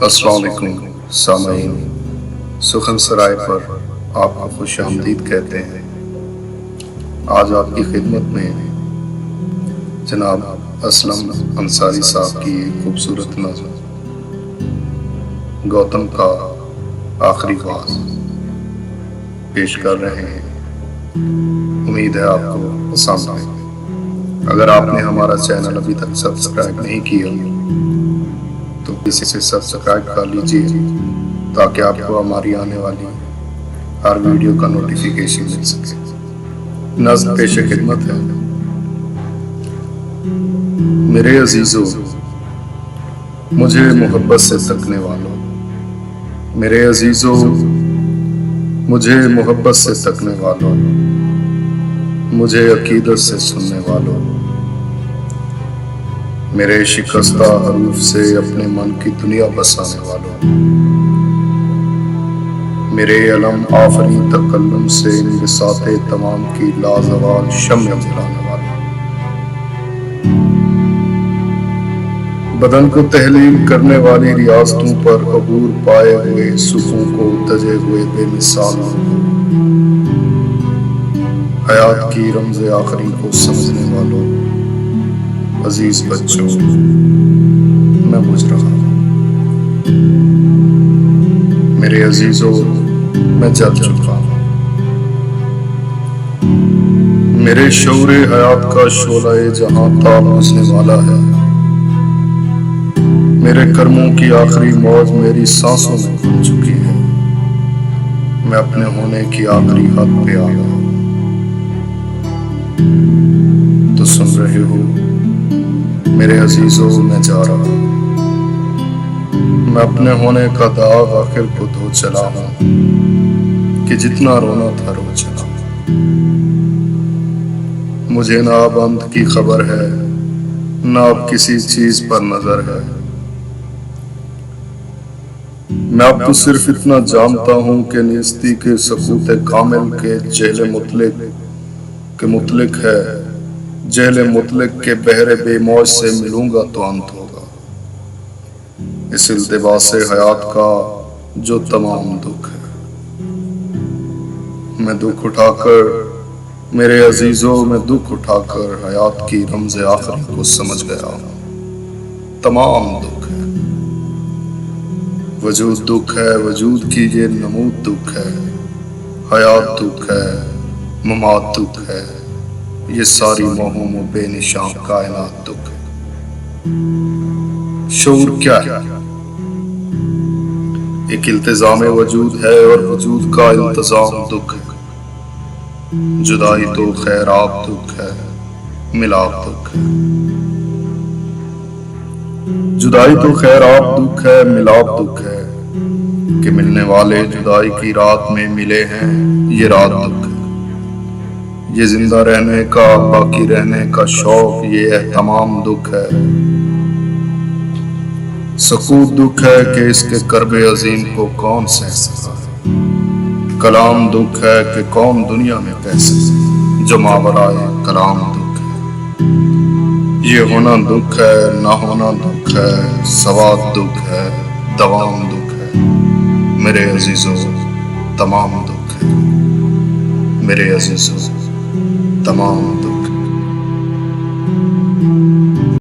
السلام علیکم سامعین، سخن سرائے پر آپ کو خوش آمدید کہتے ہیں۔ آج آپ کی خدمت میں جناب اسلم انصاری صاحب کی ایک خوبصورت نظم گوتم کا آخری خواص پیش کر رہے ہیں۔ امید ہے آپ کو پسند آئے۔ اگر آپ نے ہمارا چینل ابھی تک سبسکرائب نہیں کیا تو کسی سے سبسکرائب کر لیجیے تاکہ آپ کو ہماری آنے والی ہر ویڈیو کا نوٹیفیکیشن مل سکے۔ نظم پیش خدمت ہے۔ میرے عزیزو، مجھے محبت سے تکنے والوں، میرے عزیزو، مجھے محبت سے تکنے والوں، مجھے عقیدت سے سننے والوں، میرے شکستہ حروف سے اپنے من کی دنیا بسانے والوں، میرے علم آفری تکلم سے انبساط تمام کی لازوال شمع جلانے والوں، بدن کو تحلیل کرنے والی ریاستوں پر عبور پائے ہوئے سکون کو تجے ہوئے بے مثال، حیات کی رمز آخری کو سمجھنے والوں، عزیز بچوں، میں بجھ رہا ہوں، میرے عزیزوں، میں جل چکا ہوں، میرے شعور حیات کا شعلہ جہاں تاب بجھنے والا ہے، میرے کرموں کی آخری موج میری سانسوں میں گھل چکی ہے، میں اپنے ہونے کی آخری حد پہ آ گیا ہوں۔ تو سن رہے ہو میرے عزیزوں، میں جا رہا ہوں، میں اپنے ہونے کا داغ آخر کو دھو چلا ہوں کہ جتنا رونا تھا رو چلا ہوں۔ مجھے نہ اب انت کی خبر ہے، نہ اب کسی چیز پر نظر ہے، میں اب تو صرف اتنا جانتا ہوں کہ نیستی کے سکوت کامل کے جہل مطلق ہے، جہل مطلق کے بحر بے موج سے ملوں گا تو انت ہوگا، اس التباس حیات کا جو تمام دکھ ہے۔ میں دکھ اٹھا کر، میرے عزیزوں، میں دکھ اٹھا کر حیات کی رمز آخری کو سمجھ گیا ہوں۔ تمام دکھ ہے، وجود دکھ ہے، وجود کی یہ نمود دکھ ہے، حیات دکھ ہے، ممات دکھ ہے، یہ ساری موہوم و بے نشان کائنات دکھ ہے۔ شعور کیا ہے؟ ایک التزام وجود ہے اور وجود کا التزام دکھ ہے۔ جدائی تو خیر آپ دکھ ہے، ملاپ دکھ ہے۔ جدائی تو خیر آپ دکھ ہے، ملاپ دکھ ہے، کہ ملنے والے جدائی کی رات میں ملے ہیں، یہ رات دکھ ہے۔ یہ زندہ رہنے کا، باقی رہنے کا شوق، یہ اہتمام دکھ ہے۔ سکوت دکھ ہے کہ اس کے کرب عظیم کو کون سہ سکتا ہے۔ کلام دکھ ہے کہ کون دنیا میں کہہ سکے، جو ماورائے کلام دکھ ہے۔ یہ ہونا دکھ ہے، نہ ہونا دکھ ہے، سواد دکھ ہے، دوام دکھ ہے، میرے عزیزوں، تمام دکھ ہے، میرے عزیزوں، تمام دکھ